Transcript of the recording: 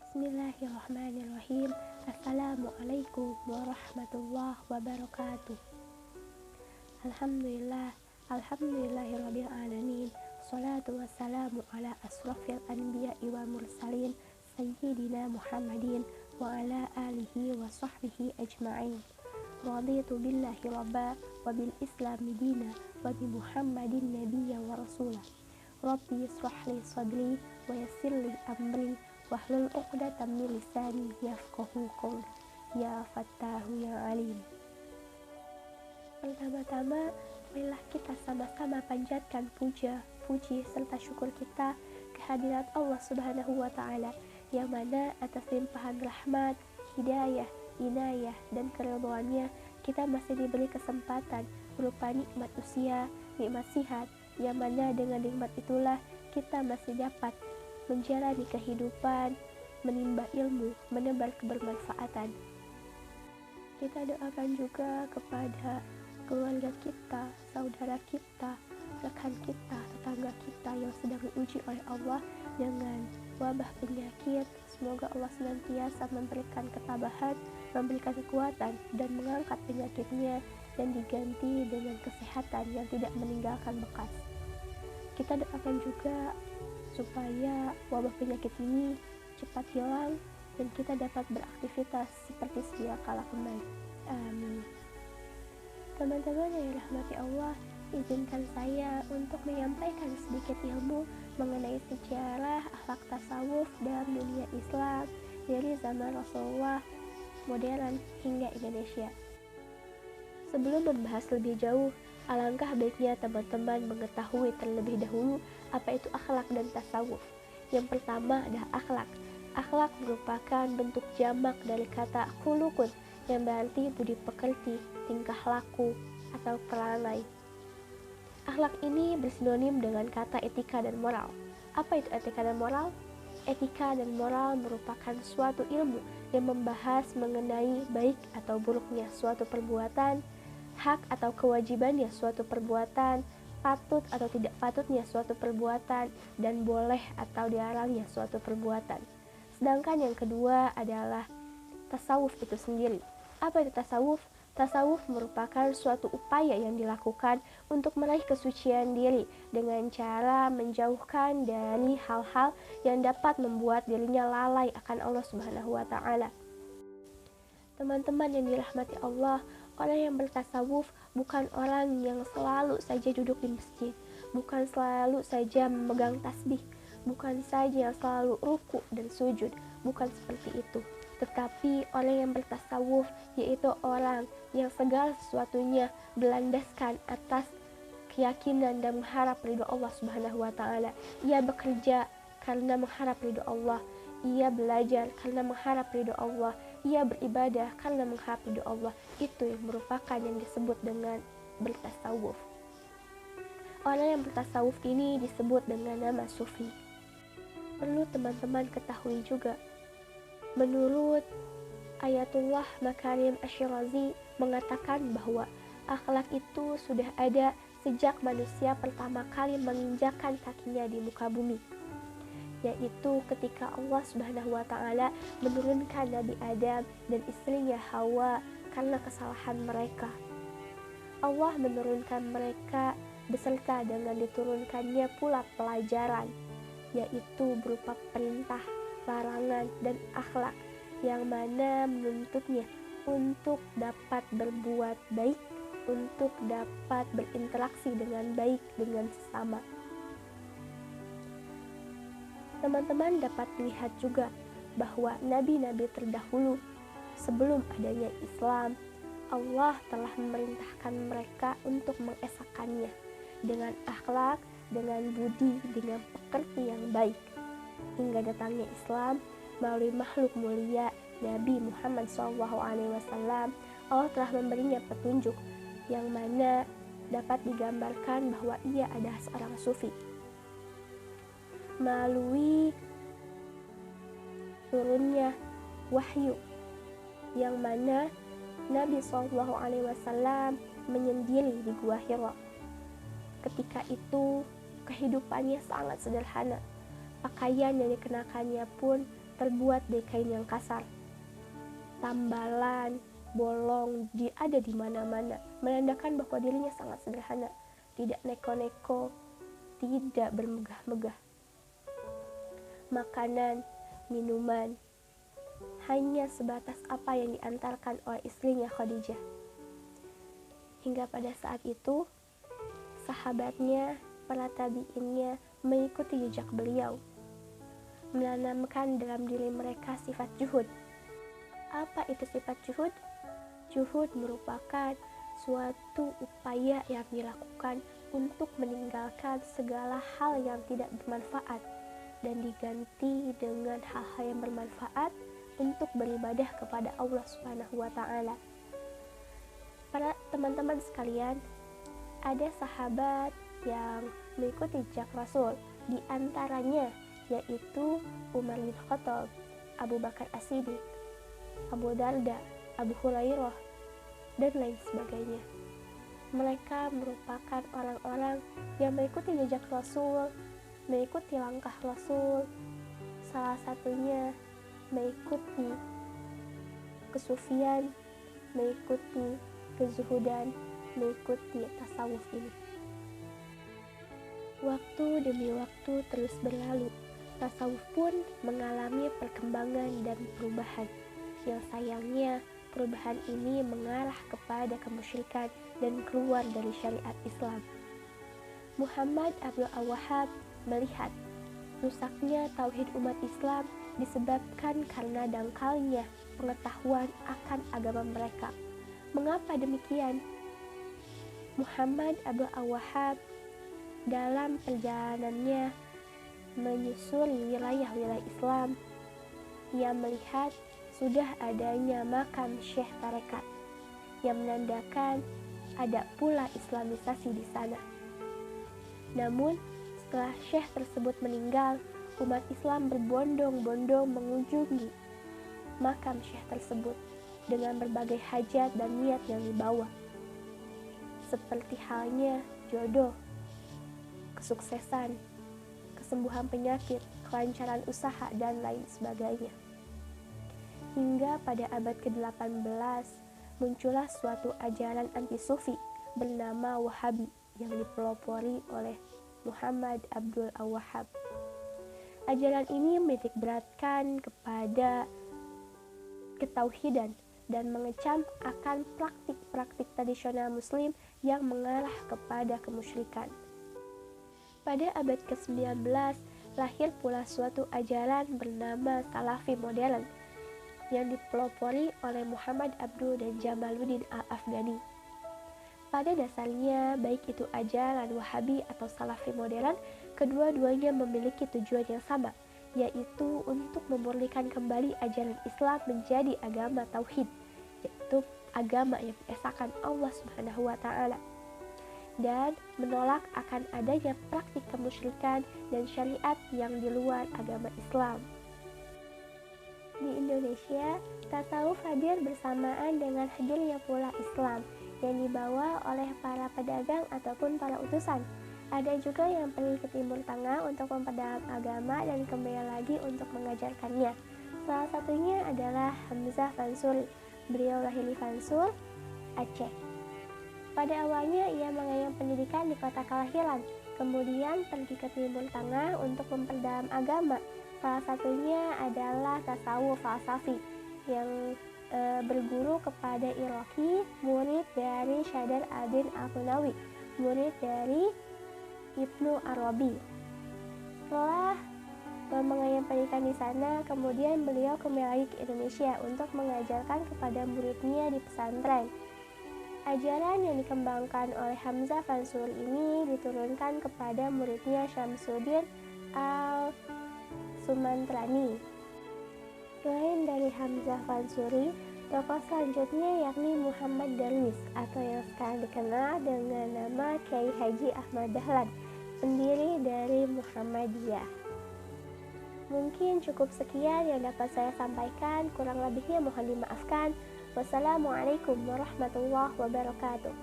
Bismillahirrahmanirrahim. Assalamualaikum warahmatullahi wabarakatuh. Alhamdulillahirabbil alamin. Shalatu wassalamu ala asrofil anbiya'i wal mursalin sayyidina Muhammadin wa ala alihi wa sahbihi ajma'in. Raditu billahi rabba wa bil islami dina wa bi Muhammadin nabiyya wa rasulah. Rabbi israh li sadri wa yassir li amri wahlul 'uqdatam min lisani yafqahu qawli. Ya Fattahu ya Alim. Pertama-tama, marilah kita sama-sama panjatkan puja, puji serta syukur kita kehadirat Allah Subhanahu wa taala, yang mana atas limpahan rahmat, hidayah, inayah dan keridhaannya kita masih diberi kesempatan berupa nikmat usia, nikmat sihat, yang mana dengan nikmat itulah kita masih dapat menjalani kehidupan, menimba ilmu, menebar kebermanfaatan. Kita doakan juga kepada keluarga kita, saudara kita, rekan kita, tetangga kita yang sedang diuji oleh Allah dengan wabah penyakit. Semoga Allah senantiasa memberikan ketabahan, memberikan kekuatan, dan mengangkat penyakitnya, dan diganti dengan kesehatan yang tidak meninggalkan bekas. Kita doakan juga supaya wabah penyakit ini cepat hilang dan kita dapat beraktivitas seperti sedia kala kembali. Amin. Teman-teman yang dirahmati Allah, izinkan saya untuk menyampaikan sedikit ilmu mengenai sejarah akhlak tasawuf dalam dunia Islam dari zaman Rasulullah modern hingga Indonesia. Sebelum membahas lebih jauh, alangkah baiknya teman-teman mengetahui terlebih dahulu apa itu akhlak dan tasawuf. Yang pertama adalah akhlak. Akhlak merupakan bentuk jamak dari kata khuluqun, yang berarti budi pekerti, tingkah laku, atau perangai. Akhlak ini bersinonim dengan kata etika dan moral. Apa itu etika dan moral? Etika dan moral merupakan suatu ilmu yang membahas mengenai baik atau buruknya suatu perbuatan, hak atau kewajibannya suatu perbuatan, patut atau tidak patutnya suatu perbuatan, dan boleh atau dilarangnya suatu perbuatan. Sedangkan yang kedua adalah tasawuf itu sendiri. Apa itu tasawuf? Tasawuf merupakan suatu upaya yang dilakukan untuk meraih kesucian diri dengan cara menjauhkan dari hal-hal yang dapat membuat dirinya lalai akan Allah Subhanahu wa taala. Teman-teman yang dirahmati Allah, orang yang bertasawuf bukan orang yang selalu saja duduk di masjid, bukan selalu saja memegang tasbih, bukan saja yang selalu ruku dan sujud, bukan seperti itu. Tetapi orang yang bertasawuf yaitu orang yang segala sesuatunya berlandaskan atas keyakinan dan mengharap ridho Allah Subhanahu wa taala. Ia bekerja karena mengharap ridho Allah, ia belajar karena mengharap ridho Allah, ia beribadah karena mengharap ridho Allah. Itu yang merupakan yang disebut dengan bertasawuf. Orang yang bertasawuf ini disebut dengan nama sufi. Perlu teman-teman ketahui juga, menurut Ayatullah Makarim Asyirazi mengatakan bahwa akhlak itu sudah ada sejak manusia pertama kali menginjakkan kakinya di muka bumi, yaitu ketika Allah Subhanahu wa taala menurunkan Nabi Adam dan istrinya Hawa karena kesalahan mereka. Allah menurunkan mereka beserta dengan diturunkannya pula pelajaran, yaitu berupa perintah, larangan, dan akhlak yang mana menuntutnya untuk dapat berbuat baik, untuk dapat berinteraksi dengan baik dengan sesama. Teman-teman dapat lihat juga bahwa nabi-nabi terdahulu sebelum adanya Islam, Allah telah memerintahkan mereka untuk mengesahkannya dengan akhlak, dengan budi, dengan pekerti yang baik. Hingga datangnya Islam melalui makhluk mulia Nabi Muhammad SAW, Allah telah memberinya petunjuk yang mana dapat digambarkan bahwa ia adalah seorang sufi. Melalui turunnya wahyu yang mana Nabi SAW menyendiri di Gua Hira. Ketika itu kehidupannya sangat sederhana. Pakaian yang dikenakannya pun terbuat dari kain yang kasar. Tambalan, bolong, ada di mana-mana, menandakan bahwa dirinya sangat sederhana, tidak neko-neko, tidak bermegah-megah. Makanan, minuman, hanya sebatas apa yang diantarkan oleh istrinya Khadijah. Hingga pada saat itu, sahabatnya, para tabi'innya mengikuti jejak beliau, menanamkan dalam diri mereka sifat juhud. Apa itu sifat juhud? Juhud merupakan suatu upaya yang dilakukan untuk meninggalkan segala hal yang tidak bermanfaat dan diganti dengan hal-hal yang bermanfaat untuk beribadah kepada Allah Subhanahu wa Ta'ala. Para teman-teman sekalian, ada sahabat yang mengikuti jejak Rasul, di antaranya yaitu Umar bin Khattab, Abu Bakar As-Siddiq, Abu Darda, Abu Hurairah, dan lain sebagainya. Mereka merupakan orang-orang yang mengikuti jejak Rasul, mengikuti langkah Rasul. Salah satunya mengikuti kesufian, mengikuti kezuhudan, mengikuti tasawuf ini. Waktu demi waktu terus berlalu, tasawuf pun mengalami perkembangan dan perubahan. Yang sayangnya, perubahan ini mengarah kepada kemusyrikan dan keluar dari syariat Islam. Muhammad Abdul Wahhab melihat rusaknya tauhid umat Islam disebabkan karena dangkalnya pengetahuan akan agama mereka. Mengapa demikian? Muhammad Abdul Wahhab dalam perjalanannya menyusuri wilayah-wilayah Islam, ia melihat sudah adanya makam Syekh Tarekat yang menandakan ada pula islamisasi di sana. Namun, setelah Syekh tersebut meninggal, umat Islam berbondong-bondong mengunjungi makam Syekh tersebut dengan berbagai hajat dan niat yang dibawa, seperti halnya jodoh, kesuksesan, kesembuhan penyakit, kelancaran usaha, dan lain sebagainya. Hingga pada abad ke-18 muncullah suatu ajaran anti-sufi bernama Wahabi yang dipelopori oleh Muhammad Abdul Wahhab. Ajaran ini menitik beratkan kepada ketauhidan dan mengecam akan praktik-praktik tradisional muslim yang mengarah kepada kemusyrikan. Pada abad ke-19 lahir pula suatu ajaran bernama Salafi modern yang dipelopori oleh Muhammad Abdul dan Jamaluddin Al-Afghani. Pada dasarnya, baik itu ajaran Wahabi atau Salafi modern, kedua-duanya memiliki tujuan yang sama, yaitu untuk memurnikan kembali ajaran Islam menjadi agama tauhid, yaitu agama yang mengesahkan Allah Subhanahu wa Ta'ala, dan menolak akan adanya praktik kemusyrikan dan syariat yang di luar agama Islam. Di Indonesia, tasawuf hadir bersamaan dengan hadirnya pula Islam yang dibawa oleh para pedagang ataupun para utusan. Ada juga yang pergi ke Timur Tengah untuk memperdalam agama dan kembali lagi untuk mengajarkannya. Salah satunya adalah Hamzah Fansuri. Beliau lahir di Fansul, Aceh. Pada awalnya ia mengenyam pendidikan di kota kelahiran, kemudian pergi ke Timur Tengah untuk memperdalam agama. Salah satunya adalah tasawuf falsafi yang berguru kepada Iraqi, murid dari Syadar Adin Al-Hunawi, murid dari Ibnu Arabi. Setelah mengenyam pendidikan di sana, kemudian beliau kembali lagi ke Indonesia untuk mengajarkan kepada muridnya di pesantren. Ajaran yang dikembangkan oleh Hamzah Fansuri ini diturunkan kepada muridnya Syamsuddin Al-Sumantrani. Selain dari Hamzah Fansuri, tokoh selanjutnya yakni Muhammad Darwis atau yang sekarang dikenal dengan nama Kiai Haji Ahmad Dahlan, pendiri dari Muhammadiyah. Mungkin cukup sekian yang dapat saya sampaikan, kurang lebihnya mohon dimaafkan. Wassalamualaikum warahmatullahi wabarakatuh.